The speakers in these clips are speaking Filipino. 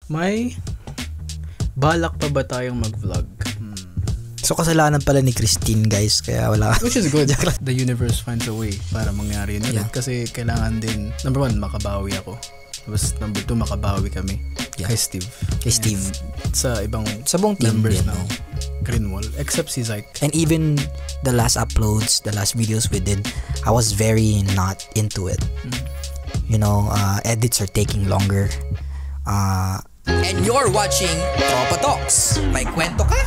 May balak pa ba tayong mag-vlog? So, kasalanan pala ni Christine, guys. Kaya wala. Which is good. The universe finds a way para mangyari yun. Yeah. Kasi kailangan din, number 1, makabawi ako. Tapos number 2, makabawi kami. Yeah. Kay Steve. Kay Steve. And sa ibang Sa buong team members din. ng Greenwall. Except si Zyke. And even the last uploads, the last videos we did, I was very not into it. You know, edits are taking longer. And you're watching Tropa Talks. May kwento ka?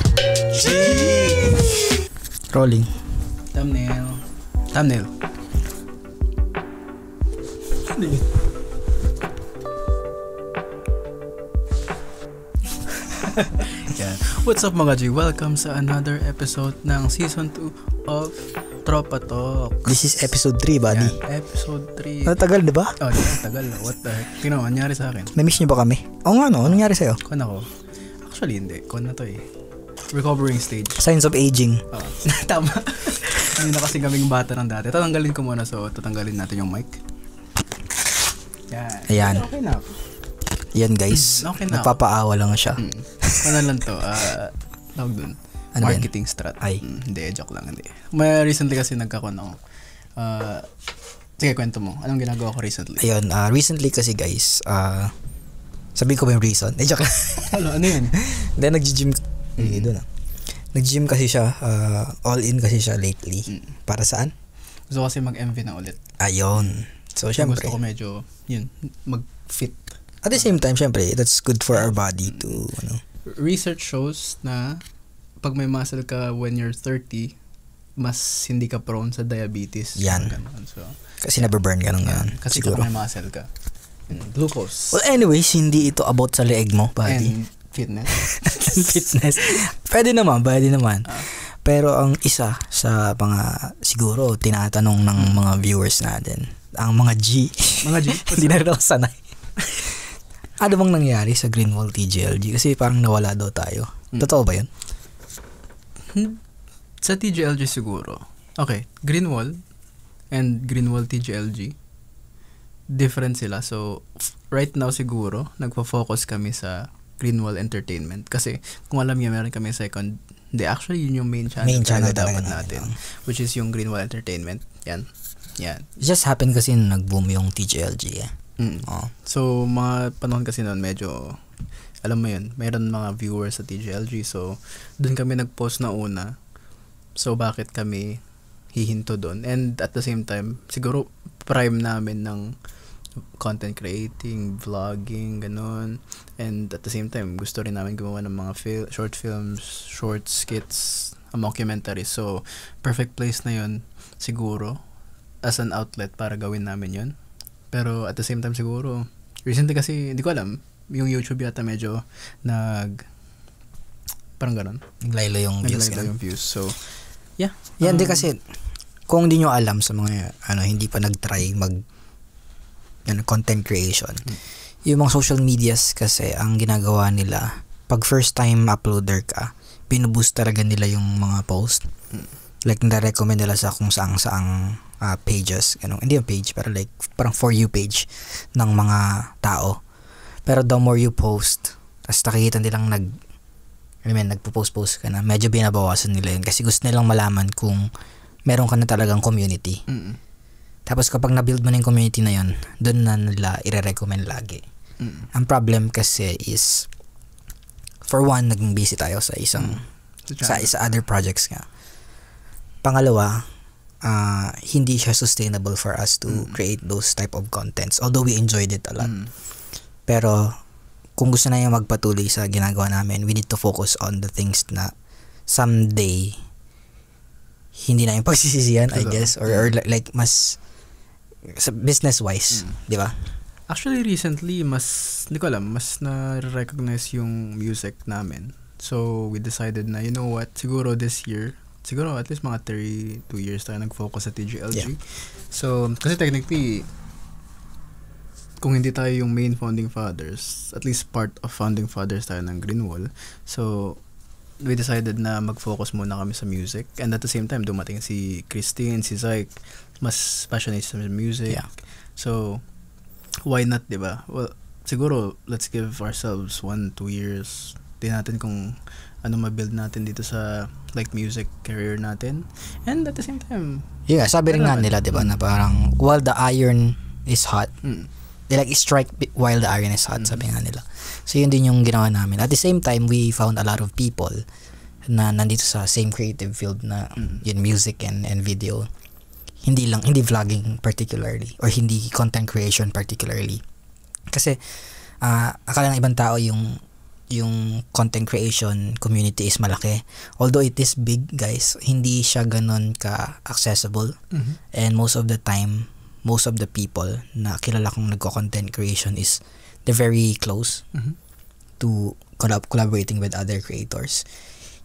Rolling. Thumbnail. Yeah. What's up mga G? Welcome sa another episode ng Season 2 of Tropa Talk. This is episode 3, buddy. Yan, episode 3. Natagal, di ba? Oh, di tagal. What the heck? Tingnan mo, nangyari sa akin. Na-miss niyo ba kami? Oo nga, no? Anong nangyari sa'yo? Kon ako. Actually, hindi. Kon na to eh. Recovering stage. Signs of aging. Oh. Tama. Hindi na kasi kaming bata ng dati. Tatanggalin ko muna. So, tatanggalin natin yung mic. Yan. Ayan. Okay na ako. Yan, guys. Okay na. Nagpapaawa lang siya. Ano lang to? Tawag dun. Ano Marketing strat. Ay. Hindi, joke lang. Hindi. May recently kasi nagkakon ako. Sige, kwento mo. Anong ginagawa ko recently? Ayun, recently kasi guys, sabihin ko ba yung reason? Joke lang. Ano yun? Then nag-gym doon. Nag-gym kasi siya, all in kasi siya lately. Para saan? Gusto ko kasi mag-MV na ulit. Ayun. So, syempre. Gusto ko medyo, yun, mag-fit. At the same time, syempre, that's good for our body to, Research shows na pag may muscle ka when you're 30, mas hindi ka prone sa diabetes. Yan. So, kasi nababurn ka nung ganun. kasi siguro. may muscle ka. Glucose. Well, anyways, hindi ito about sa leeg mo, body. And fitness. Fitness. Pwede naman. Pero ang isa sa mga, siguro, tinatanong ng mga viewers natin, ang mga G. Mga G? Hindi na rin ako sanay. Ano bang nangyari sa Greenwall TGLG? Kasi parang nawala daw tayo. Totoo ba yun? Sa TGLG siguro. Okay, Greenwall and Greenwall TGLG, different sila. So, right now siguro, nagpo-focus kami sa Greenwall Entertainment. Kasi, kung alam niyo, meron kami second, actually, yun yung main channel dapat natin. Which is yung Greenwall Entertainment. Yan. It just happened kasi nag-boom yung TGLG eh. So, mga panahon kasi noon medyo, alam mo yun, mayroon mga viewers sa TGLG. So, doon kami nag-post na una. So, bakit kami hihinto doon? And at the same time, siguro prime namin ng content creating, vlogging, ganun. And at the same time, gusto rin namin gumawa ng mga short films, short skits, mockumentaries. So, perfect place na yun siguro as an outlet para gawin namin yun. Pero at the same time siguro, recently kasi, hindi ko alam, yung YouTube yata medyo parang ganun. Naglaylo yung views. So, yeah. Yan, di kasi, kung hindi nyo alam sa mga, hindi pa nag-try content creation, yung mga social medias kasi, ang ginagawa nila, pag first time uploader ka, binuboost talaga nila yung mga post. Like, nare-recommend nila sa kung saang pages, hindi yung page, pero like, parang for you page ng mga tao. Pero the more you post, tapos nakikita nilang nagpo-post ka na, medyo binabawasan nila yun kasi gusto nilang malaman kung meron ka na talagang community. Tapos kapag na-build mo na yung community na yun, doon na nila i-recommend lagi. Ang problem kasi is, for one, naging busy tayo sa sa other projects nga. Pangalawa, hindi siya sustainable for us to create those type of contents, although we enjoyed it a lot. Pero kung gusto na yung magpatuloy sa ginagawa namin, we need to focus on the things na someday hindi na yung pagsisisihan, I guess, or like mas business wise, di ba? Actually recently mas na-recognize yung music namin. So we decided na, you know what, siguro this year, siguro at least mga 2 years tayo nag-focus sa TGLG. Yeah. So, kasi technically, kung hindi tayo yung main founding fathers, at least part of founding fathers tayo ng Greenwall. So, we decided na mag-focus muna kami sa music. And at the same time, dumating si Christine, si Zyke, mas passionate sa music. Yeah. So, why not, diba? Well, siguro, let's give ourselves 1-2 years. Tingnan natin kung ano ma-build natin dito sa like music career natin. And at the same time, yeah, sabi rin nga nila, 'di ba, na parang while the iron is hot, they like strike while the iron is hot, sabi nga nila. So yun din yung ginawa namin. At the same time, we found a lot of people na nandito sa same creative field na yun, music and video. Hindi vlogging particularly or hindi content creation particularly. Kasi akala ng ibang tao yung content creation community is malaki. Although it is big, guys, hindi siya ganun ka-accessible. And most of the time, most of the people na kilala kong nagko-content creation is they're very close to collaborating with other creators.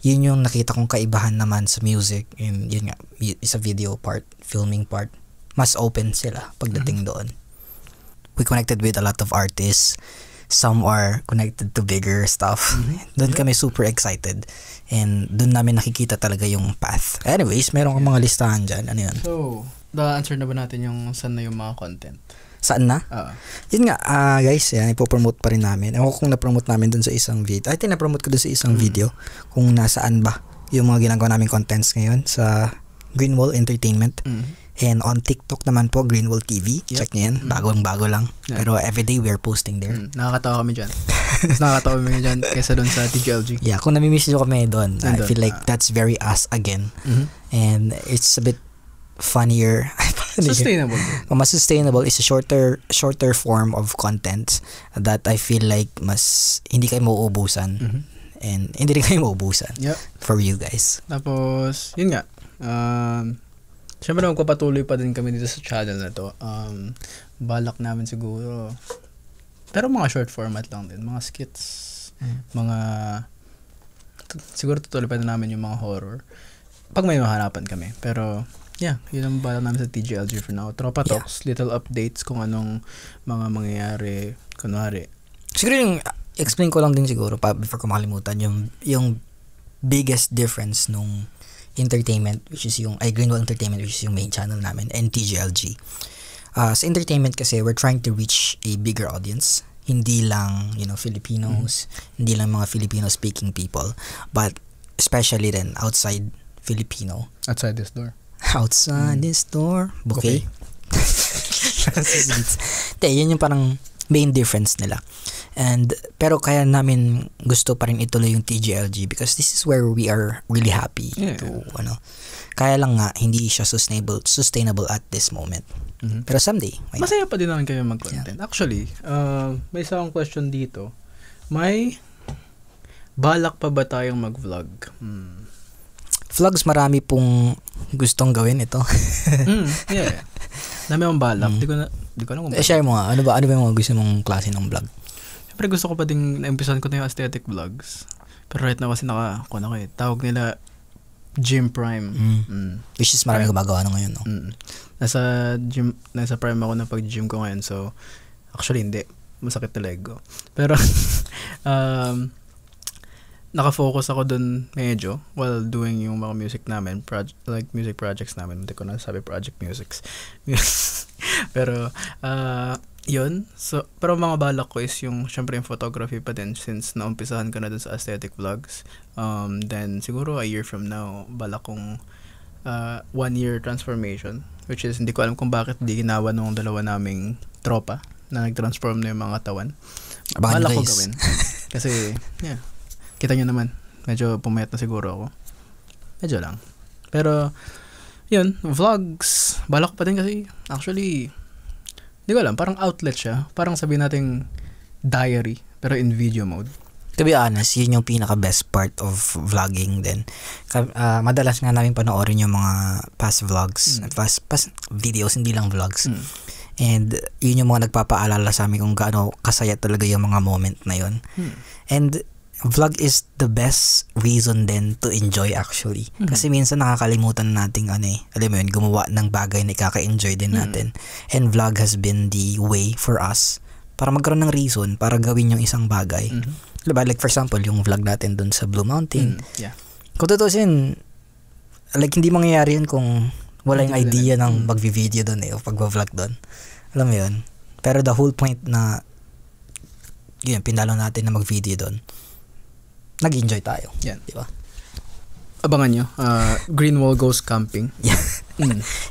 Yun yung nakita kong kaibahan naman sa music. Yun nga, sa video part, filming part. Mas open sila pagdating doon. We connected with a lot of artists. Some are connected to bigger stuff. Doon kami super excited. And doon namin nakikita talaga yung path. Anyways, meron kang mga listahan dyan. Ano yun? So, na-answer na ba natin yung saan na yung mga content? Saan na? Yun nga, guys, yan, ipopromote pa rin namin. Ewan ko kung na-promote namin dun sa isang video. I think na-promote ko dun sa isang video kung nasaan ba yung mga ginagawa namin contents ngayon sa Greenwall Entertainment. And on TikTok naman po, Greenwall TV. Check nyo yan. Bagong-bago lang. Pero everyday we are posting there. Nakakatawa kami dyan. Nakakatawa kami dyan kaysa doon sa TGLG. Yeah, kung namimiss nyo kami doon, I feel like that's very us again. And it's a bit funnier. Sustainable. Mas sustainable is a shorter form of content that I feel like mas hindi kayo mauubusan. And hindi rin kayo mauubusan for you guys. Tapos, yun nga. Siyempre magpapatuloy pa din kami dito sa channel na to. Balak namin siguro. Pero mga short format lang din. Mga skits. Siguro tutuloy pa din namin yung mga horror. Pag may mahanapan kami. Pero, yeah, yun ang balak namin sa TGLG for now. Tropa Talks, little updates kung anong mga mangyayari. Kunwari. Siguro yung, explain ko lang din siguro, before ko makalimutan, yung biggest difference nung entertainment, which is yung Greenwall Entertainment, which is yung main channel namin, and TGLG. Sa entertainment kasi, we're trying to reach a bigger audience. Hindi lang, Filipinos, hindi lang mga Filipino-speaking people, but especially then outside Filipino. Outside this door. Outside this door. Bouquet. Yun yung parang main difference nila. Pero kaya namin gusto pa rin ituloy yung TGLG because this is where we are really happy to kaya lang nga hindi siya sustainable at this moment. Pero someday masaya pa din naman kayo mag-content. Actually, may isang question dito. May balak pa ba tayong mag-vlog? Vlogs, marami pong gustong gawin ito. Yeah. Dami akong balak. Di ko alam kung share mo nga. Ano ba yung mga gusto mong klase ng vlog? Siyempre gusto ko pa din, naimpisan ko na yung aesthetic vlogs. Pero right now kasi tawag nila Gym Prime. Which is marami gumagawa na ngayon, no? Nasa prime ako na pag-gym ko ngayon. So, actually hindi. Masakit na leg ko. Pero, nakafocus ako dun medyo while doing yung mga music namin, music projects namin. Hindi ko na sabi project musics. Pero, yun. So, pero mga balak ko is syempre yung photography pa din since naumpisahan ko na dun sa aesthetic vlogs. Then, siguro a year from now, balak kong 1 year transformation, which is hindi ko alam kung bakit di ginawa nung dalawa naming tropa na nag-transform na yung mga tawan. Balak ko gawin. Kasi, yeah. Kita nyo naman, medyo pumayat na siguro ako. Medyo lang. Pero, yun, vlogs, balak pa din kasi, actually, hindi ko alam, parang outlet siya. Parang sabihin natin diary, pero in video mode. To be honest, yun yung pinaka-best part of vlogging din. Madalas nga namin panoorin yung mga past vlogs, past videos, hindi lang vlogs. And yun yung mga nagpapaalala sa amin kung gaano kasaya talaga yung mga moment na yun. And vlog is the best reason then to enjoy actually. Kasi minsan nakakalimutan nating alam mo yun, gumawa ng bagay na ikaka-enjoy din natin. And vlog has been the way for us para magkaroon ng reason para gawin yung isang bagay. Diba? Like for example, yung vlog natin dun sa Blue Mountain. Kung tutusin, like hindi mangyayari yun kung wala yung idea ng mag-video dun o pag-vlog dun. Alam mo yun? Pero the whole point na yun, pinalo natin na mag-video doon. Nag-enjoy tayo. Yan. Di ba? Abangan nyo. Greenwall Goes Camping. Yeah.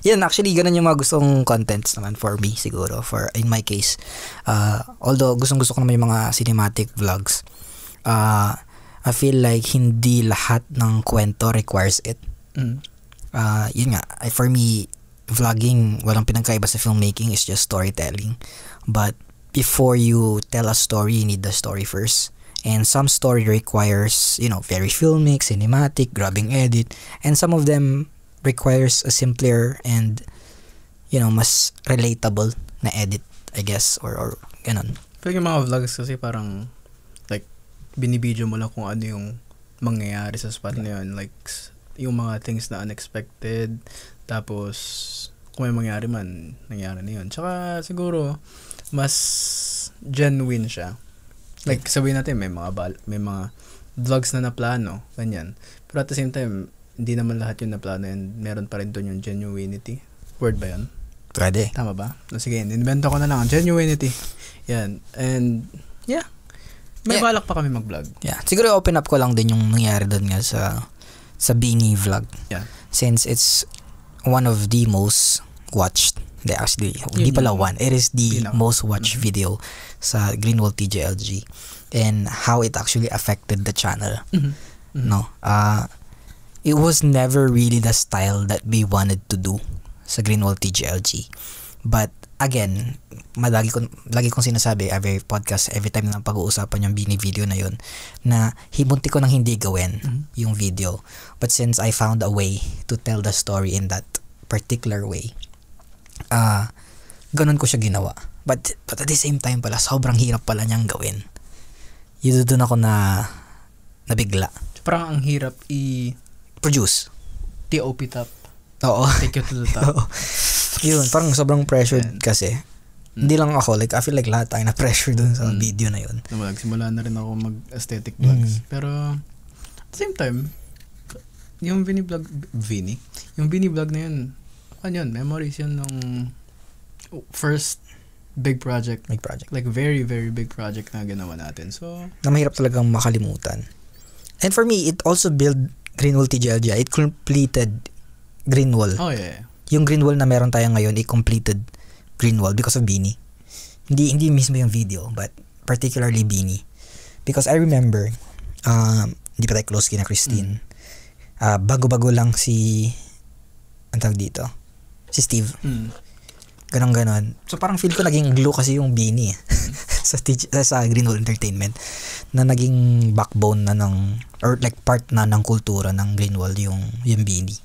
Yan, actually, ganun yung mga gustong contents naman for me, siguro. For, in my case. Although, gustong-gusto ko naman yung mga cinematic vlogs. I feel like hindi lahat ng kwento requires it. Yun nga, for me, vlogging, walang pinagkaiba sa filmmaking, is just storytelling. But before you tell a story, you need the story first. And some story requires, very filmic, cinematic, grabbing edit. And some of them requires a simpler and, mas relatable na edit, I guess, or ganun. Pero yung mga vlogs kasi parang, like, binibidyo mo lang kung ano yung mangyayari sa spot na yun. Like, yung mga things na unexpected, tapos, kung may mangyari man, nangyari na yun. Tsaka, siguro, mas genuine siya. Like, sabihin natin, may mga vlogs na naplano, ganyan. Pero at the same time, hindi naman lahat yung naplano and meron pa rin doon yung genuinity. Word ba yun? Pwede. Tama ba? Sige, invento ko na lang. Genuinity. Yan. And, yeah. May balak pa kami mag-vlog. Yeah. Siguro open up ko lang din yung nangyari doon nga sa Beanie vlog. Yeah. Since it's one of the most watched, hindi pala one, it is the most watched video sa Greenwall TJLG and how it actually affected the channel. No? It was never really the style that we wanted to do sa Greenwall TJLG. But again, lagi kong sinasabi every podcast, every time na pag-uusapan yung Beanie video na yun, na himunti ko nang hindi gawin yung video. But since I found a way to tell the story in that particular way, ganun ko siya ginawa. But at the same time pala, sobrang hirap pala niyang gawin. Yun doon ako nabigla. Parang ang hirap produce. TOP top. Oo. Take you to the top. Yun, parang sobrang pressured kasi. Hindi lang ako, like I feel like lahat tayo na pressure dun sa video na yun. Nagsimula na rin ako mag-aesthetic vlogs. Pero at the same time, yung Beanie vlog na yun, ano yun, memories yun nung first big project. Big project. Like very, very big project na ginawa natin. So, na mahirap talagang makalimutan. And for me, it also built Greenwall TJLG. It completed Greenwall. Oh, yeah. Yung Greenwall na meron tayo ngayon, it completed Greenwall because of Beanie. Hindi mismo yung video, but particularly Beanie. Because I remember, hindi pa tayo close kina Christine. Bago-bago lang ang tawag dito, si Steve. Ganon. So parang feel ko naging glue kasi yung Beanie sa Greenwall Entertainment, na naging backbone na or like part na ng kultura ng Greenwall yung Beanie.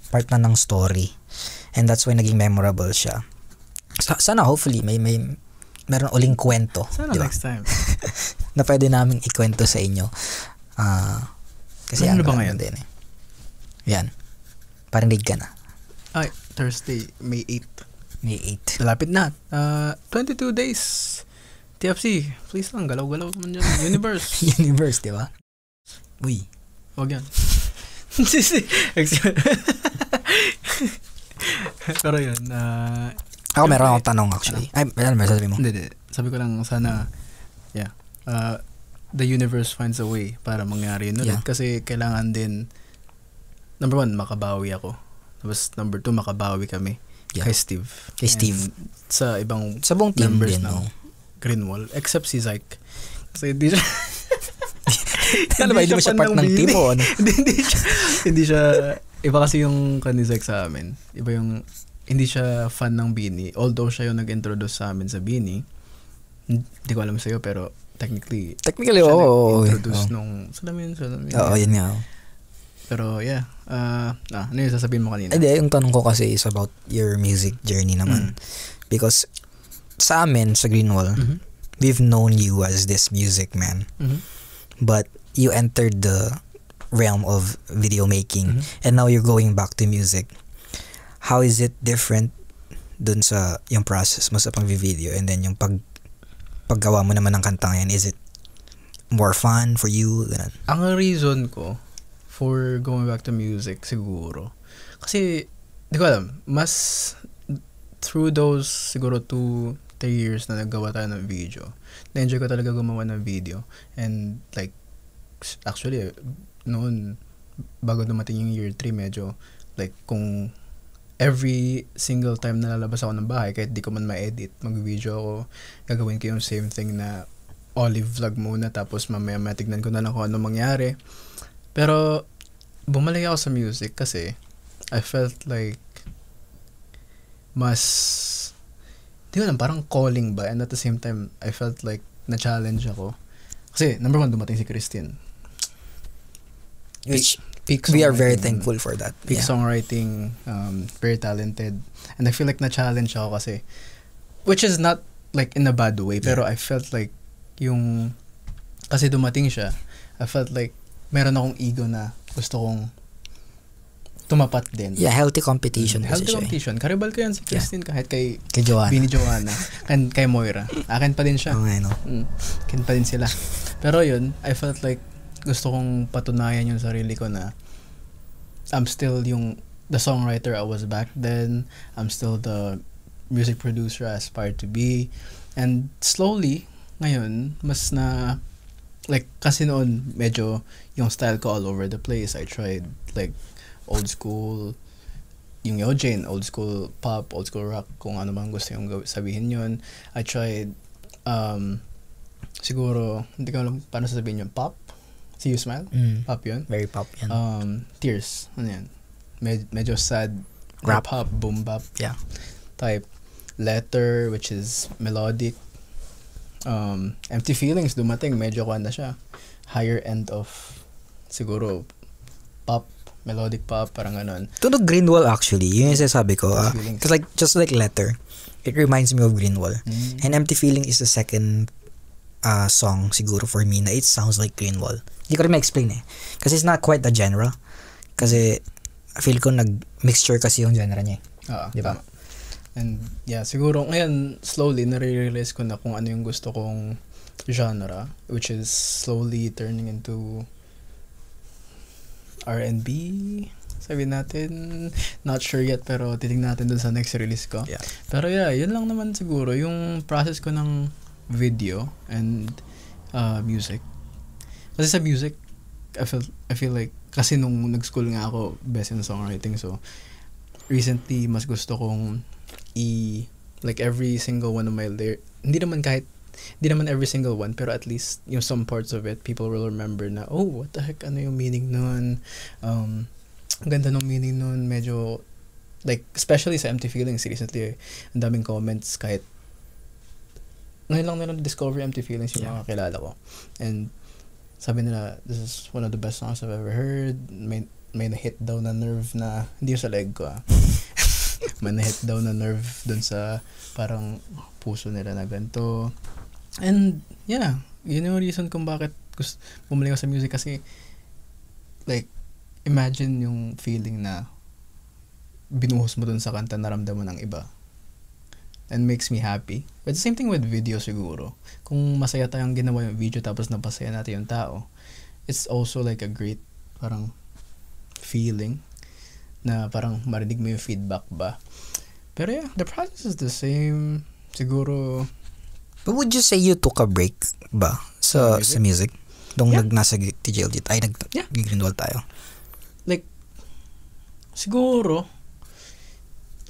Part na ng story. And that's why naging memorable siya. Sana hopefully may meron uling kwento. Sana diba? Next time. Na pwede namin ikwento sa inyo. Kasi ano ba ngayon? Din eh. Yan. Parinig ka na. Ay, Thursday, May 8. May 8. Malapit na. 22 days. TFC, please lang, galaw-galaw naman dyan. Universe, di ba? Uy. Huwag yan. Pero yun, ako meron akong tanong actually. Ay, ano sabi mo? Hindi. Sabi ko lang sana, the universe finds a way para mangyari yun ulit. Kasi kailangan din, number 1, makabawi ako. Tapos number 2, makabawi kami. Kay Steve. Sa buong team members din, ng Greenwall. Except si Zyke. Kasi hindi siya ano ba, hindi mo siya part ng team o ano? Hindi siya, iba kasi yung kanizek sa amin. Iba yung, hindi siya fan ng Beanie. Although siya yung nag-introduce sa amin sa Beanie. Hindi ko alam sa'yo, pero technically oo. Nag-introduce nung salamin. Oo, yun nga. Pero yeah. Ano yung sasabihin mo kanina? Hindi, yung tanong ko kasi is about your music journey naman. Because sa amin, sa Greenwall, we've known you as this music man. But you entered the realm of video making and now you're going back to music. How is it different dun sa yung process mo sa pag-video and then yung paggawa mo naman ng kanta ngayon? Is it more fun for you? Ganun. Ang reason ko for going back to music siguro, kasi di ko alam, mas through those siguro 2 3 years na naggawa tayo ng video, na-enjoy ko talaga gumawa ng video. And like, actually, noon, bago dumating yung year 3, medyo, like, kung every single time na lalabas ako ng bahay, kahit di ko man ma-edit, mag-video ako, gagawin ko yung same thing na olive vlog muna, tapos mamaya matignan ko na lang kung ano mangyari. Pero, bumalik ako sa music kasi I felt like mas, di ko alam, parang calling ba, and at the same time, I felt like na-challenge ako. Kasi, number 1, dumating si Christine. Which we are very thankful for that. Peak songwriting, very talented. And I feel like na-challenge ako kasi, which is not like in a bad way, pero I felt like yung, kasi dumating siya, I felt like meron akong ego na gusto kong tumapat din. Yeah, healthy competition. Healthy competition. Karibal ko yan si Christine kahit kay Joanna. Bini Joanna. Kay Moira. Akin pa din siya. Okay, no? Akin pa din sila. Pero yun, I felt like gusto kong patunayan yung sarili ko na I'm still the songwriter I was back then. I'm still the music producer I aspired to be. And slowly, ngayon, mas na, like, kasi noon, medyo yung style ko all over the place. I tried, like, old school, yung Eugene, old school pop, old school rock, kung ano man gusto yung sabihin yun. I tried, siguro, hindi ko alam paano sasabihin yun, pop? See You Smile? Pop yun? Very pop yan. Tears, ano yan? Medyo sad, Rap. pop, boom bap Yeah. type. Letter, which is melodic. Empty Feelings, dumating, medyo kuha na siya. Higher end of, siguro, pop, melodic pop, parang ganon. Tunog Greenwall actually, yun yung sasabi ko. Cause like, just like Letter, it reminds me of Greenwall. And Empty Feeling is the second song siguro for me na it sounds like Greenwall. Hindi ko rin ma-explain eh. Kasi it's not quite a genre. Kasi feel ko nag-mixture kasi yung genre niya eh. Diba? And yeah, siguro ngayon slowly nare-realize ko na kung ano yung gusto kong genre, which is slowly turning into R&B, sabihin natin, not sure yet, pero titignan natin dun sa next release ko. Yeah. Pero yeah, yun lang naman siguro, yung process ko ng video and music. Kasi sa music, I feel like, kasi nung nag-school nga ako, best in songwriting, so recently, mas gusto kong like every single one of my hindi naman every single one, pero at least yung some parts of it, people will remember na, oh, what the heck, ano yung meaning nun? Ang ganda ng meaning nun, medyo, like, especially sa Empty Feelings, recently, ang daming comments, kahit, ngayon lang nila discover Empty Feelings yung mga kilala ko. And, sabi nila, this is one of the best songs I've ever heard. May na-hit daw na nerve na, hindi yung sa leg ko may na-hit daw na nerve dun sa parang puso nila na ganito. And yeah, yun yung reason kung bakit bumalik ako sa music kasi like, imagine yung feeling na binuhos mo dun sa kanta, naramdaman ng iba. And makes me happy. But the same thing with video siguro. Kung masaya tayong ginawa yung video tapos napasaya natin yung tao, it's also like a great parang feeling na parang marinig mo yung feedback ba. Pero yeah, the process is the same. Siguro. But would you say you took a break ba sa music? Nung nasa TJLG, nag-Greenwall tayo. Like, siguro,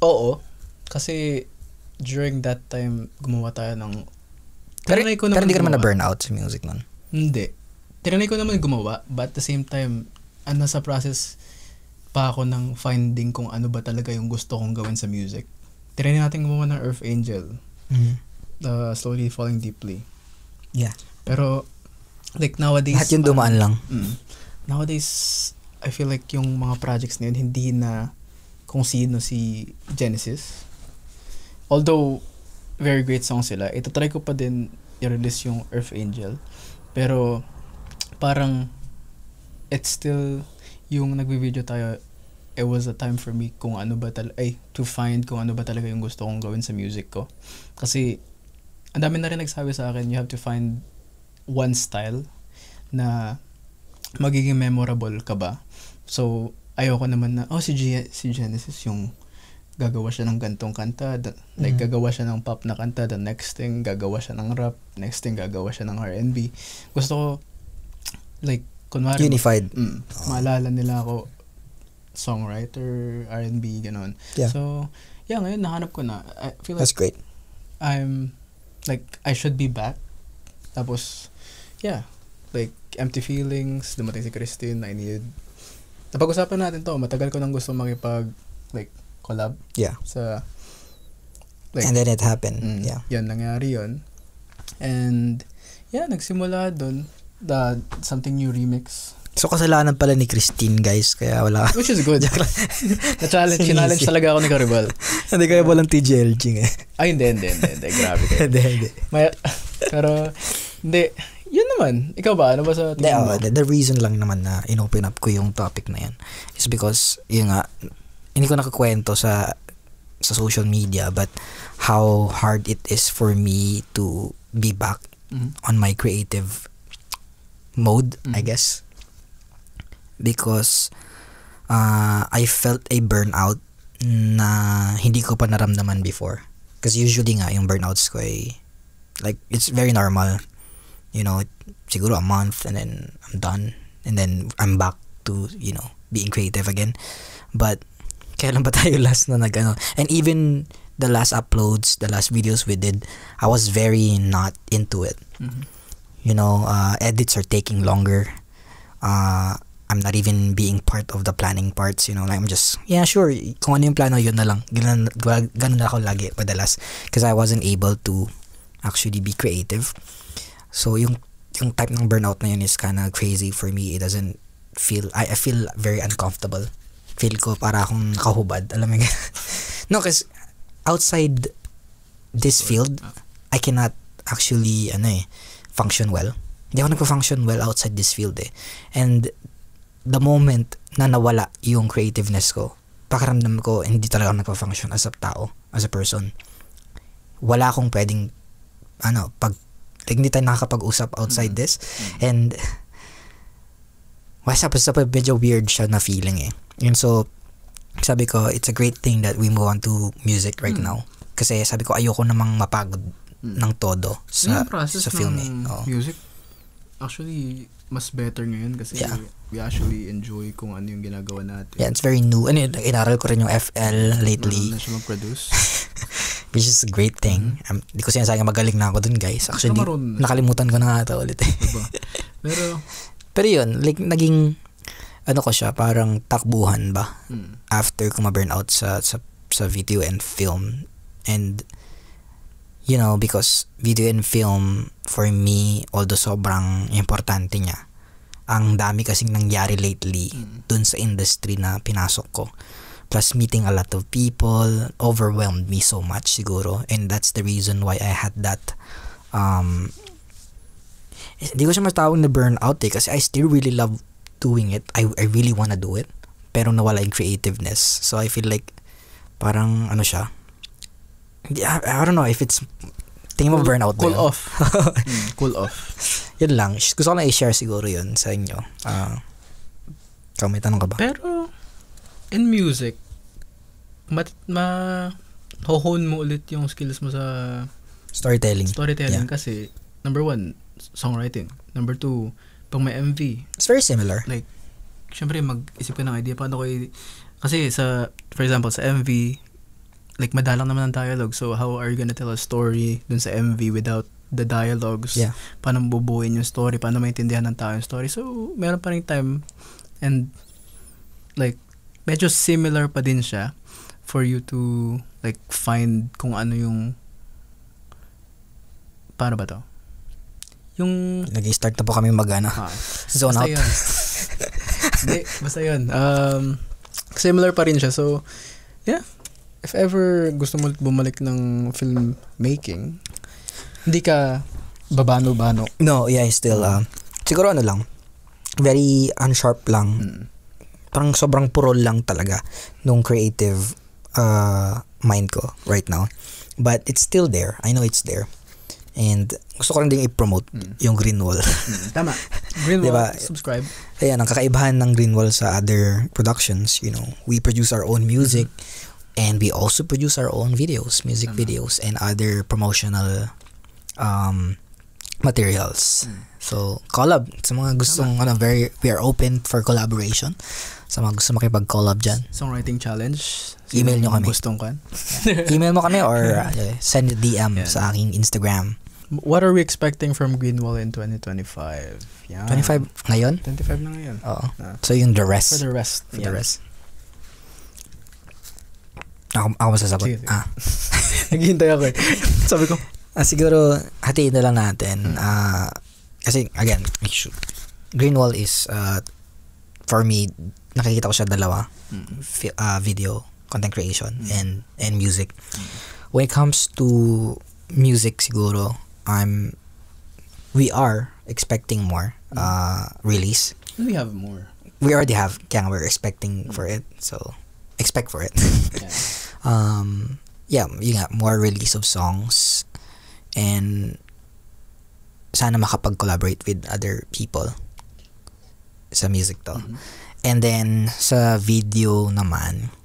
oo. Kasi, during that time, gumawa tayo ng... Pero hindi ka naman na-burnout sa music nun? Hindi. Tinanay ko naman gumawa, but at the same time, nasa process pa ako ng finding kung ano ba talaga yung gusto kong gawin sa music. Tinanay natin gumawa ng Earth Angel. Slowly Falling Deeply. Yeah. Pero, like nowadays... Lahat yung dumaan lang. Nowadays, I feel like yung mga projects na yun, hindi na kung sino si Genesis. Although, very great song sila. Itatry ko pa din i-release yung Earth Angel. Pero, parang, it's still, yung nagbe-video tayo, it was a time for me kung ano ba to find kung ano ba talaga yung gusto kong gawin sa music ko. Kasi, ang dami na rin nagsabi sa akin, you have to find one style na magiging memorable ka ba. So, ayoko naman na, si Genesis yung gagawa siya ng gantong kanta, like gagawa siya ng pop na kanta, the next thing gagawa siya ng rap, next thing gagawa siya ng R&B. Gusto ko like kunwari unified. Maalala nila ako songwriter, R&B, ganon. Yeah. So, yeah, ngayon nahanap ko na. I feel like That's great. I'm like I should be back. Tapos yeah, like empty feelings, dumating si Christine, I needed. Napag-usapan natin to, matagal ko nang gusto makipag like collab. Yeah. Sa like, and then it happened. Yeah. Yan, nangyari yun. And yeah, nagsimula doon something new remix. So kasalanan pala ni Christine, guys, kaya wala. Which is good. Challenge talaga ako ni Caribal. Hindi kayo walang TGLG eh. Ay, hindi. Grabe kayo. Hindi. Pero, hindi. Yun naman. Ikaw ba? Ano ba sa tingin mo? The reason lang naman na inopen up ko yung topic na yan is because, yun nga, hindi ko nakakwento sa social media, but how hard it is for me to be back on my creative mode, I guess. Because I felt a burnout na hindi ko pa naramdaman before. Because usually nga, yung burnouts ko ay, like, it's very normal. You know, siguro a month and then I'm done. And then I'm back to, you know, being creative again. But, kailan ba tayo last na nag-ano? And even the last uploads, the last videos we did, I was very not into it. You know, edits are taking longer. I'm not even being part of the planning parts, you know, like I'm just, yeah, sure, kung ano yung plano, yun na lang. Ganun na ako lagi, madalas. Because I wasn't able to actually be creative. So, yung type ng burnout na yun is kinda crazy for me. It doesn't feel, I feel very uncomfortable. Feel ko para akong nakahubad, alam mo yun. No, because outside this field, I cannot actually, function well. Hindi ako nagpa-function well outside this field eh. And the moment na nawala yung creativeness ko, pakiramdam ko hindi talaga ako nagpa-function as a tao, as a person. Wala akong pwedeng hindi tayo nakakapag-usap outside this. And medyo weird siya na feeling eh. And so sabi ko, it's a great thing that we move on to music right now. Kasi sabi ko, ayoko namang mapagod ng todo sa film eh. Music actually mas better ngayon kasi we actually enjoy kung ano yung ginagawa natin. Yeah, it's very new. Inaral ko rin yung FL lately. Na siya mag-produce. Which is a great thing. Hindi ko sinasayang magaling na ako dun, guys. Actually, nakalimutan ko na nga ito ulit eh. Diba? Pero yun, like, naging, ko siya, parang takbuhan ba? After ko ma-burnout sa video and film. And, you know, because video and film, for me, although sobrang importante niya, ang dami kasing nangyari lately dun sa industry na pinasok ko. Plus, meeting a lot of people overwhelmed me so much siguro. And that's the reason why I had that, hindi ko siya matawag na burnout eh, kasi I still really love doing it. I really wanna do it. Pero nawala yung creativeness. So, I feel like, parang, siya, I don't know if it's tingin mo burnout cool off. Cool off. Yun lang. Gusto ko lang i-share siguro yun sa inyo. Ikaw, may tanong ka ba? Pero in music, ho-hone mo ulit yung skills mo sa storytelling. Yeah. Kasi number 1, songwriting. Number 2, pag may MV. It's very similar. Like, syempre mag-isip ka ng idea paano ko kasi for example, sa MV, like madalang naman ang dialogue. So how are you gonna tell a story dun sa MV without the dialogues? Yeah. Paano bubuuin yung story? Paano maintindihan ng tao yung story? So meron pa rin time and like medyo similar pa din siya for you to like find kung ano yung paano ba to? Yung nag-start na po kami zone out. Hindi, basta yun. Similar pa rin siya. So yeah, if ever gusto mo bumalik ng film making, hindi ka babano-bano. No, yeah, still, siguro lang, very unsharp lang. Parang sobrang purol lang talaga nung creative mind ko right now. But it's still there. I know it's there. And gusto ko rin din i-promote yung Green Wall. Tama. Green Wall, diba? subscribe. Ayan, ang kakaibahan ng Green Wall sa other productions, you know, we produce our own music. And we also produce our own videos, music videos, and other promotional materials. So, collab. Sa mga gustong, we are open for collaboration. Sa mga gusto makipag-collab dyan. Songwriting challenge. Email nyo kami. Gustong kan? Email mo kami or send a DM sa aking Instagram. What are we expecting from Greenwall in 2025? Yan. 25 ngayon? 25 na ngayon. Oo. So, yung the rest. For the rest. For the rest. Ako masasagot. Sige. Naghihintay ako eh. Sabi ko, siguro, hatiin na lang natin. Kasi, again, Greenwall is, for me, nakikita ko siya dalawa. Video, content creation, and music. When it comes to music, siguro, we are expecting more release. We have more. We already have, kaya we're expecting for it. So, expect for it. You got more release of songs, and sana makapag-collaborate with other people sa music to. And then sa video naman,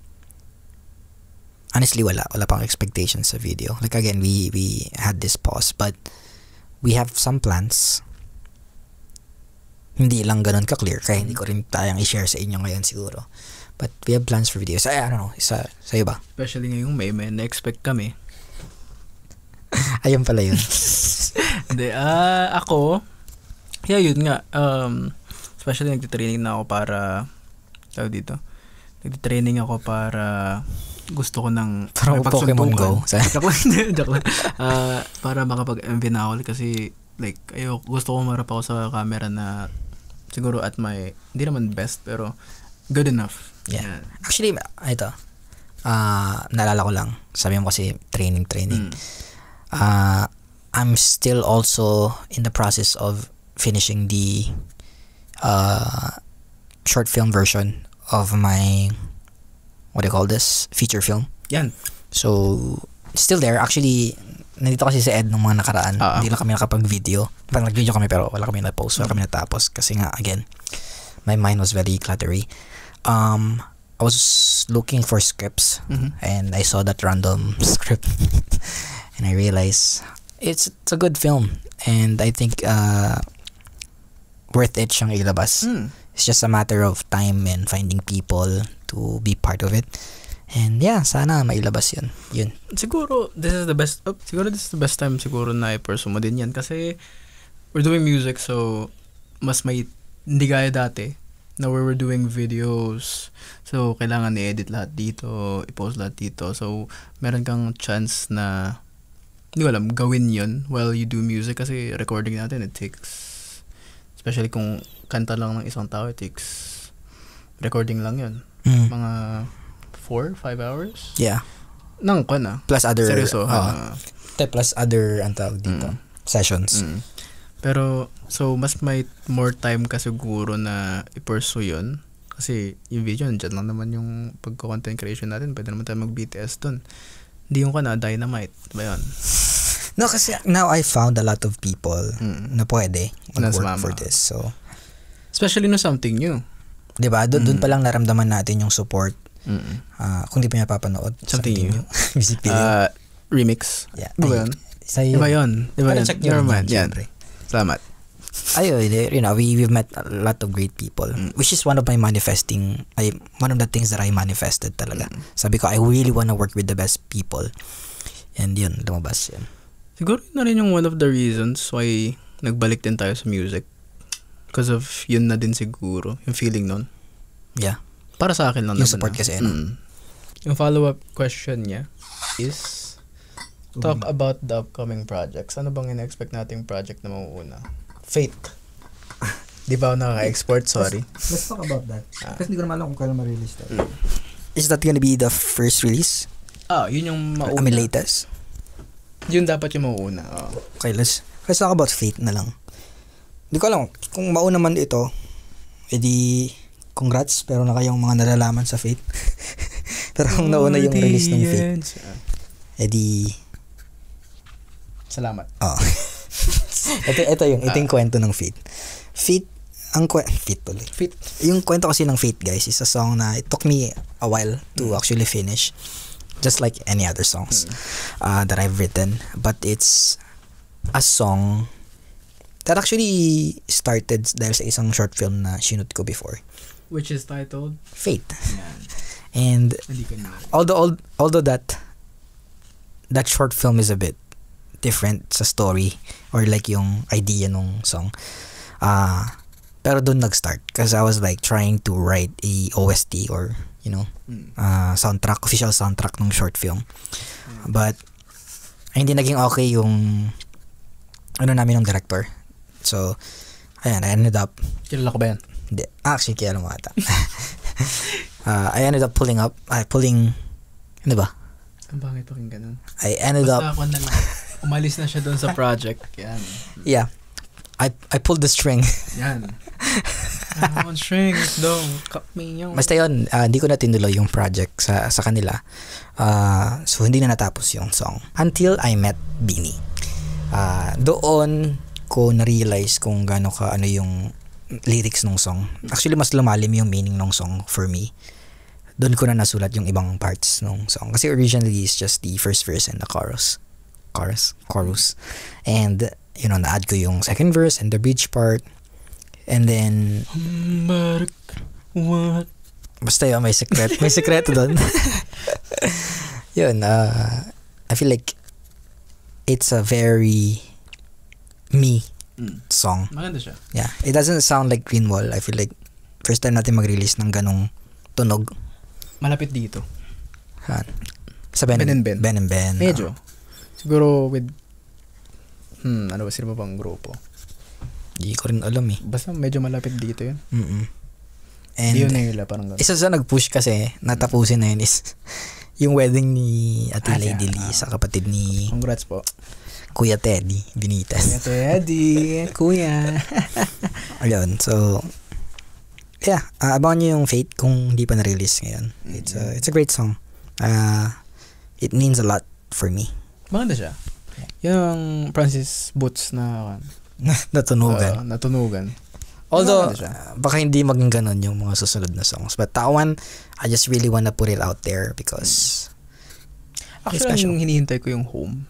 honestly wala pang expectations sa video. Like again, we had this pause, but we have some plans. Hindi lang ganun ka-clear, kaya hindi ko rin tayang i-share sa inyo ngayon siguro. But we have plans for videos. I don't know, sa'yo ba? Especially ngayong May na-expect kami. Ayun pala yun. Hindi, ako, yun nga, especially nagtitraining na ako para, nagtitraining ako para gusto ko ng para Pokemon Go. Joke lang. Para makapag-MV na ako kasi like, gusto ko marap ako sa camera na siguro at my, hindi naman best, pero good enough. Yeah. Actually, ito, naalala ko lang, sabi mo kasi training. I'm still also in the process of finishing the short film version of my, what do you call this? Feature film. Yan. So, still there. Actually, nandito kasi si Ed nung mga nakaraan. Hindi lang kami nakapag-video. Parang nag-video kami pero wala kami na-post. Wala kami natapos. Kasi nga, again, my mind was very cluttery. I was looking for scripts and I saw that random script and I realized it's a good film and I think worth it siyang ilabas. It's just a matter of time and finding people to be part of it. And yeah, sana mailabas yun. Siguro this is the best time siguro na i-pursue mo din yan kasi we're doing music, so mas may hindi gaya dati na where we're doing videos, so kailangan i-edit lahat dito, i-post lahat dito, so meron kang chance na hindi ko alam, gawin yun while you do music kasi recording natin, it takes, especially kung kanta lang ng isang tao, it takes recording lang yun, mga 4-5 hours? Yeah. Nang ko na. Plus other, seryoso. Plus other, ang tawag dito, sessions. Pero, so, mas may more time ka siguro na i-pursue yun. Kasi, yung video, dyan lang naman yung pagka-content creation natin. Pwede naman tayo mag-BTS dun. Hindi yung Dynamite. Diba yun? No, kasi now I found a lot of people na pwede mag-work for this. So, especially no something new. Diba? Doon pa lang naramdaman natin yung support. Kung di pa niya papanood. Something new. Music video. Remix. Yeah. Diba yun? Iba yun. Never mind. Yan. Salamat. We've met a lot of great people, which is one of my one of the things that I manifested talaga. Sabi ko, I really wanna work with the best people. And yun, lumabas yan. Siguro na rin yung one of the reasons why nagbalik din tayo sa music. Because of yun na din siguro, yung feeling nun. Yeah. Para sa akin lang yung support kasi. Yung follow-up question niya is, talk about the upcoming projects. Ano bang ina-expect nating project na mauuna? Fate. Di ba ako nakaka-export? Sorry. Let's talk about that. Kasi hindi ko naman alam kung kailan ma-release that. Is that gonna be the first release? Yun yung mauuna. I mean, latest? Yun dapat yung mauuna. Okay, let's talk about Fate na lang. Hindi ko alam. Kung mauna man ito, edi congrats, pero na kayong mga nalalaman sa Fate. Pero kung nauna yung release ng Fate, edi salamat. Ito yung kwento ng Fate. Fate tuloy. Fate. Yung kwento kasi ng Fate, guys, is a song na it took me a while to actually finish. just like any other songs that I've written. But it's a song that actually started dahil sa isang short film na sinut ko before. Which is titled? Fate. Yan. And Hindi ko na. although that short film is a bit different sa story or like yung idea nung song, pero doon nag-start kasi I was like trying to write a OST or soundtrack, official soundtrack ng short film. But hindi naging okay yung namin ng director. So ayan, I ended up, Kilala ko ba yan? hindi, actually kilala mo ata. I ended up pulling ano ba? Ang bangit pakinggan nun. I ended Basta up ako na lang. Umalis na siya doon sa project. Yan. yeah, I pulled the string. Yan. One strings, don't cut me yung... Basta yun, hindi ko na tinuloy yung project sa kanila. So hindi na natapos yung song until I met Beanie. Doon ko na-realize kung gaano ka yung lyrics ng song. Actually mas lumalim yung meaning ng song for me. Doon ko na nasulat yung ibang parts ng song kasi originally it's just the first verse and the chorus. And na-add ko yung second verse and the bridge part. And then What? basta yun, may sekreto doon. Yun, I feel like it's a very me song. Maganda siya. Yeah, it doesn't sound like Greenwall. I feel like first time natin mag-release ng ganong tunog. Malapit dito. Sa Ben and Ben. Medyo. Siguro with ano ba sila bang grupo? Hindi ko rin alam eh. Basta medyo malapit dito yun. And Dionela, parang gano'n. isa sa nag-push kasi natapusin na yun is yung wedding ni Ate Lady Lee sa kapatid ni Congrats po. Kuya Teddy Binitas. Kuya Teddy. Kuya. Ayun, so yeah, abangan nyo yung Fate kung hindi pa na-release ngayon. It's a great song. It means a lot for me. Maganda siya. Yung Francis Boots na natunugan. Although, baka hindi maging ganun yung mga susunod na songs. But that one, I just really wanna put it out there because actually, yung hinihintay ko yung Home.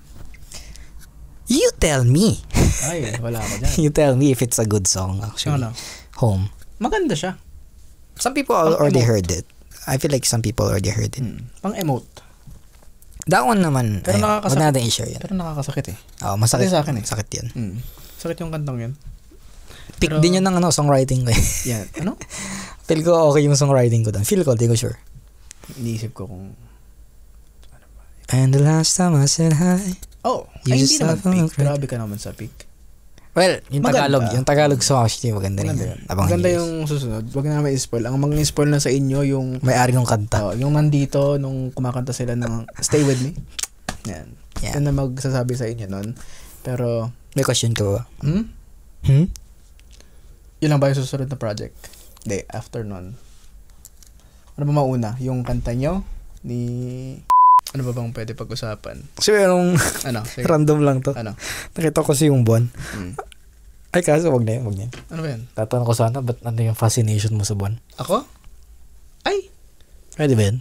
You tell me. Ay, wala ka dyan. You tell me if it's a good song actually. Home. Maganda siya. Some people already heard it. I feel like some people already heard it. Pang-emote. That one naman, pero wag natin i-share yan. Pero nakakasakit eh. Oo, masakit. Sa akin eh. Sakit yan. Sakit yung kantang yun. Pick din yun ng songwriting ko eh. Yan. Ano? Feel ko okay yung songwriting ko doon. Feel ko, di ko sure. Iniisip ko kung... And the last time I said hi. Oh, ay hindi naman Pick. Grabe ka naman sa Pick. Well, yung Tagalog song actually maganda rin. Maganda yung susunod. Wag na namin i-spoil. Ang mag-spoil na sa inyo yung... May-ari ng kanta. Yung nandito, nung kumakanta sila ng Stay With Me. Yan. Yan na magsasabi sa inyo nun. Pero... May question ko ba? Yun lang ba yung susunod na project? Hindi, after nun. Ano ba mauna? Yung kanta nyo? Ano ba bang pwede pag-usapan? Kasi merong random lang to. Ano? Nakita ko kasi yung buwan. Ay, kaso wag na yun. Ano ba yan? Tatanong ko sana, ba't ano yung fascination mo sa buwan? Ako? Ay! Pwede ba yun?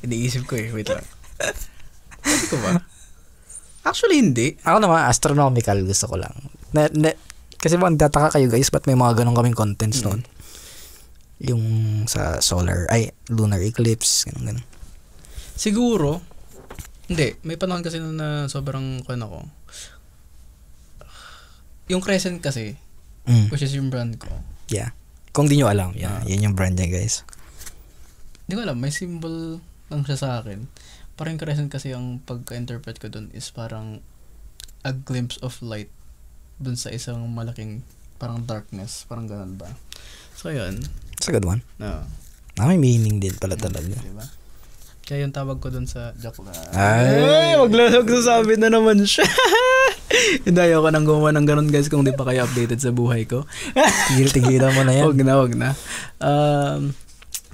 Iniisip ko eh. Wait lang. Pwede ko ba? Actually, hindi. Ako naman, astronomical gusto ko lang. Kasi magtataka kayo guys, ba't may mga ganun kaming contents noon? Yung sa lunar eclipse, ganun. Siguro, hindi. May panahon kasi na sobrang ako. Yung Crescent kasi, which is yung brand ko. Yeah. Kung di nyo alam, yan yung brand niya guys. Hindi ko alam, may symbol lang siya sa akin. Parang Crescent kasi ang pagka-interpret ko dun is parang a glimpse of light dun sa isang malaking parang darkness. Parang ganun ba? So, yun. It's a good one. No. May meaning din pala talaga. Diba? Kaya yung tawag ko dun sa joke lang. Ay, magsasabi na naman siya. Hindi ayaw ko nang gumawa ng ganun guys kung di pa kayo updated sa buhay ko. Tigil-tigilan mo na yan. Wag na.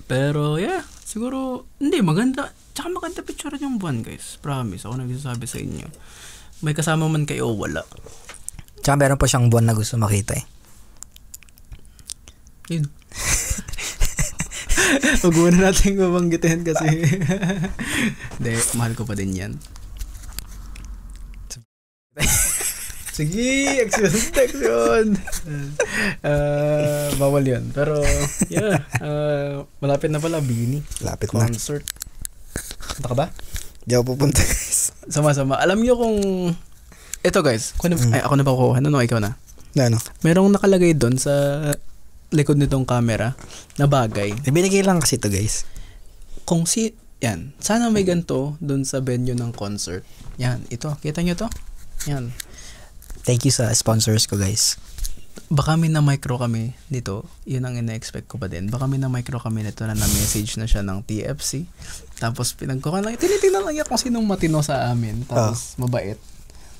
Pero yeah, siguro, hindi, maganda. Tsaka maganda picture yung buwan guys. Promise, ako nagsasabi sa inyo. May kasama man kayo o wala. Tsaka meron pa siyang buwan na gusto makita eh. Yun. Huwag muna natin babanggitin kasi. Hindi, mahal ko pa din yan. Sige, action. Bawal yun. Pero, yeah. Malapit na pala, Bini. Lapit na. Concert. Punta ka ba? Di ako pupunta, guys. Sama-sama. Alam niyo kung... Ito guys, ay, ako na ba kukuha? No, ikaw na. Ano? Merong nakalagay doon sa likod nitong camera na bagay. Binigay lang kasi ito, guys. Kung yan. Sana may ganito doon sa venue ng concert. Yan. Ito. Kita nyo to? Yan. Thank you sa sponsors ko, guys. Baka may na-micro kami nito. Yun ang ina-expect ko pa din. Baka may na-micro kami nito na na-message na siya ng TFC. Tapos pinagkuhan lang. Tinitingnan lang niya kung sinong matino sa amin. Tapos mabait.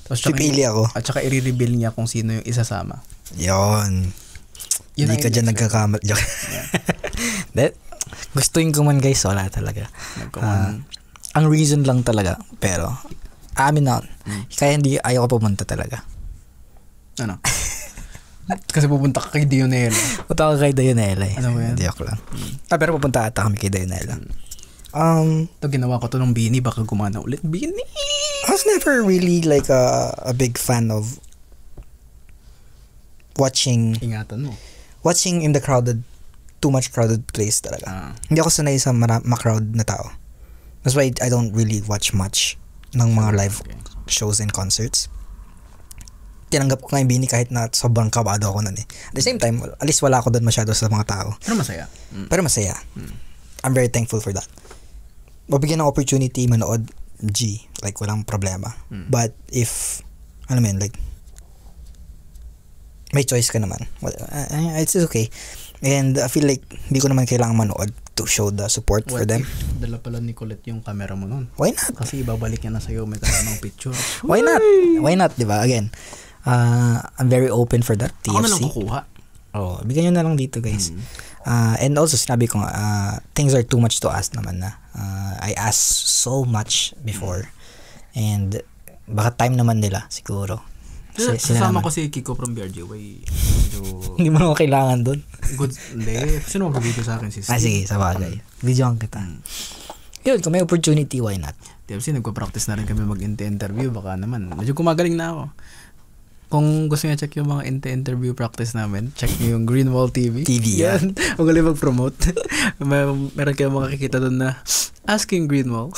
Tapos Pipili ako. At saka i-reveal niya kung sino yung isasama. Yun. Hindi ka dyan nagkakamat. Yeah. Gustuin ko man, guys. Wala talaga. Ang reason lang talaga. Pero, amin na. Kaya hindi ayaw ko pumunta talaga. Ano? Kasi pupunta ka kay Dionela. Punta ka kay Dionela eh. Ano ba yan? Hindi ako lang. Pero pupunta ata kami kay Dionela. Ito ginawa ko to ng Bini. Baka gumana ulit. Bini! I was never really like a big fan of watching in the too much crowded place talaga. Hindi ako sanay sa ma-crowd na tao. That's why I don't really watch much ng mga live shows and concerts. Tinanggap ko ngayon Bini kahit na sobrang kabado ako nun eh. At the same time, at least wala ako doon masyado sa mga tao. Pero masaya. I'm very thankful for that. Mabigyan ng opportunity manood, like walang problema. But if, ano man, like, may choice ka naman. It's okay. And I feel like hindi ko naman kailangan manood to show the support for them. Dala pala ni Colette yung camera mo nun. Why not? Kasi ibabalik niya na sa'yo, may kasamang picture. Why not? Why not, diba? Again, I'm very open for that. TFC. Ako na lang kukuha. Bigyan nyo na lang dito, guys. And also, sinabi ko nga, things are too much to ask naman na. I asked so much before. And baka time naman nila, siguro. Sasama ko si Kiko from BRJY. Hindi mo naman kailangan doon. Good. Hindi. Sino mag-video sa akin si Steve? Sige, sa bagay. Videoan kita. Yun, kung may opportunity, why not? Kasi nagpa-practice na rin kami mag-interview. Baka naman. Medyo kumagaling na ako. Kung gusto niya check yung mga interview practice namin, check niyo yung Greenwall TV. Yan. Huwag galing mag-promote. Meron kayong makikita doon na Asking Greenwall.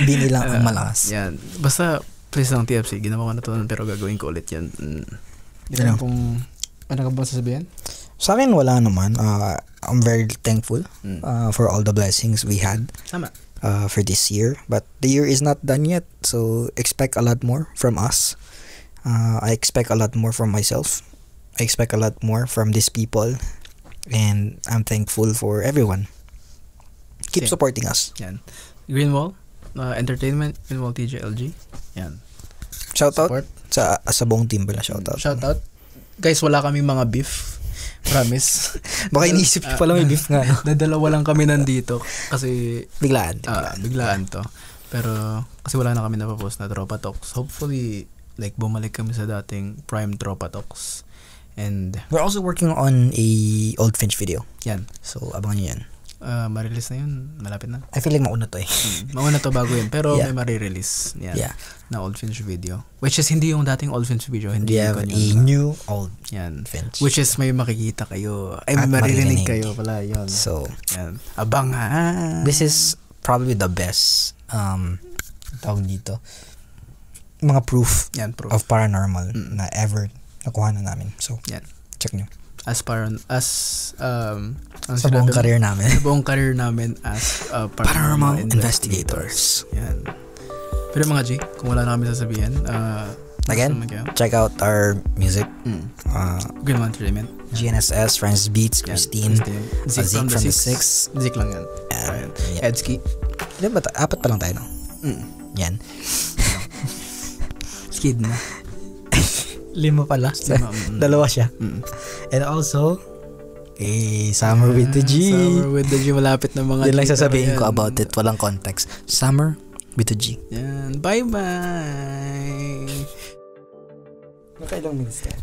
Bini lang ang malakas. Yan. Basta please lang TFC. Ginawa ko na to pero gagawin ko ulit yan. Hindi lang kung ano ka ba sasabihin? Sa akin wala naman. I'm very thankful for all the blessings we had. Sama. For this year. But the year is not done yet. So expect a lot more from us. I expect a lot more from myself. I expect a lot more from these people. And I'm thankful for everyone. Keep supporting us. Yan. Greenwall Entertainment, Greenwall TJLG. Yan. Shoutout sa buong team pala. Shoutout. Guys, wala kami mga beef. Promise. Baka inisip ko pala may beef nga. No? Dalawa lang kami nandito. Kasi biglaan to. Pero kasi wala na kami napapost na Tropa Talks. Hopefully, like bumalik kami sa dating prime Tropa Talks. And we're also working on a Old Finch video. Yan. So, abangan nyo yan. Ma-release na yun. Malapit na. I feel like mauna to eh. Mauna to bago yun. Pero may ma-release. Yan. Yeah. Na Old Finch video. Which is hindi yung dating Old Finch video. Hindi we have a new Old Finch. Which is may makikita kayo. Ay, may maririnig kayo pala. Yun. So, yan. Abangan. This is probably the best tawag dito. Mga proof, of paranormal na ever nakuha na namin. So, check nyo. Sa buong career namin. Sa buong career namin as paranormal investigators. Yan. Pero mga G, kung wala na kami sasabihin, again, check out our music. Greenwall Entertainment. GNSS, Francis Beats, Christine, Zik from the Six. Zik lang yan. Edski. Apat pa lang tayo, no? Yan. Skid na. 5 pala. Dalawa siya. And also, Summer with the G. Summer with the G. Malapit na mga Yan lang sasabihin ko about it. Walang context. Summer with the G. Yan. Bye-bye. Nakailang minutes tayo?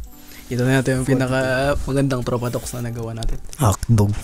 Ito na natin yung pinaka magandang Tropa Talks na nagawa natin. Hakdog.